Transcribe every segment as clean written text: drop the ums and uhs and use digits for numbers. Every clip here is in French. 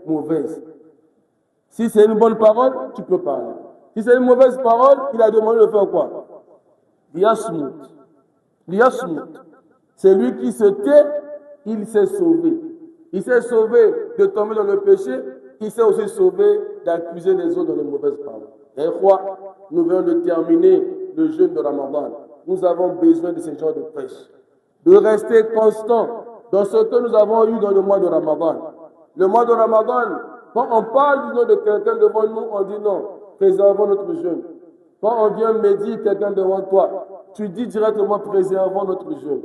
mauvaise. Si c'est une bonne parole, tu peux parler. Si c'est une mauvaise parole, il a demandé de faire quoi? Liyasmut. Liyasmut. C'est lui qui se tait, il s'est sauvé. Il s'est sauvé de tomber dans le péché, il s'est aussi sauvé d'accuser les autres dans les mauvaises paroles. Et quoi? Nous venons de terminer le jeûne de Ramadan. Nous avons besoin de ce genre de prêche. De rester constant dans ce que nous avons eu dans le mois de Ramadan. Le mois de Ramadan, quand on parle du nom de quelqu'un devant nous, on dit non, préservons notre jeûne. Quand on vient médire quelqu'un devant toi, tu dis directement préservons notre jeûne.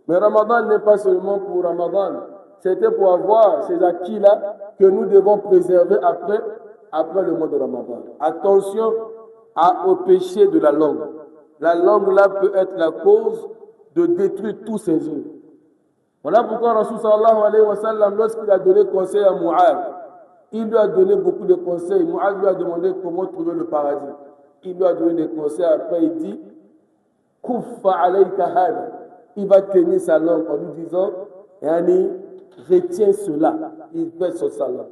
Mais Ramadan n'est pas seulement pour Ramadan. C'était pour avoir ces acquis-là que nous devons préserver après le mois de Ramadan. Attention au péché de la langue. La langue là peut être la cause de détruire tous ces œuvres. Voilà pourquoi Rasul sallallahu alayhi wa sallam, lorsqu'il a donné conseil à Mu'adh, il lui a donné beaucoup de conseils. Mu'adh lui a demandé comment trouver le paradis. Il lui a donné des conseils. Après, il dit Kuffa alayka hada. Il va tenir sa langue en lui disant Yani, retiens cela. Il fait sur sa langue.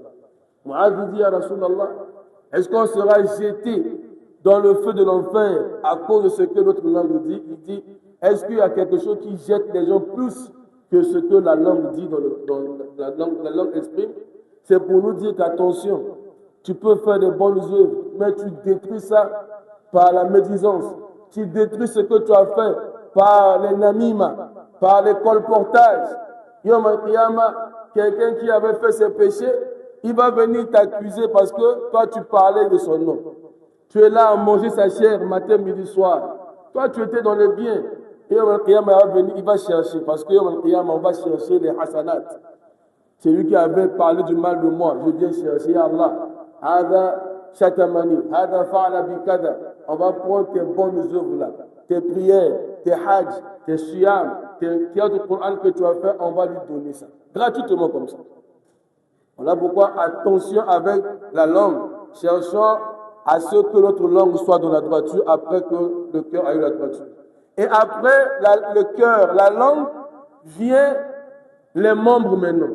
Mu'adh lui dit à Rasulallah, est-ce qu'on sera jeté dans le feu de l'enfer à cause de ce que notre langue dit? Il dit, est-ce qu'il y a quelque chose qui jette les gens plus que ce que la langue dit, la langue exprime? C'est pour nous dire qu'attention, tu peux faire des bonnes œuvres, mais tu détruis ça par la médisance. Tu détruis ce que tu as fait par les namimas, par les colportages. Yom al-Qiyamah, quelqu'un qui avait fait ses péchés, il va venir t'accuser parce que toi tu parlais de son nom. Tu es là à manger sa chair matin, midi, soir. Toi tu étais dans le bien. Et Yom al-Qiyamah va venir, il va chercher. Parce que Yom al-Qiyamah, on va chercher les hasanat. C'est lui qui avait parlé du mal de moi. Je viens chercher Allah. Hada shatamani, hada fa'ala bikada. On va prendre tes bonnes œuvres là, tes prières, tes hajj, tes siyam, tes qiyat al-Qur'an que tu as fait, on va lui donner ça. Gratuitement comme ça. Voilà pourquoi attention avec la langue. Cherchons à ce que notre langue soit dans la droiture après que le cœur a eu la droiture. Et après le cœur, la langue, vient les membres maintenant.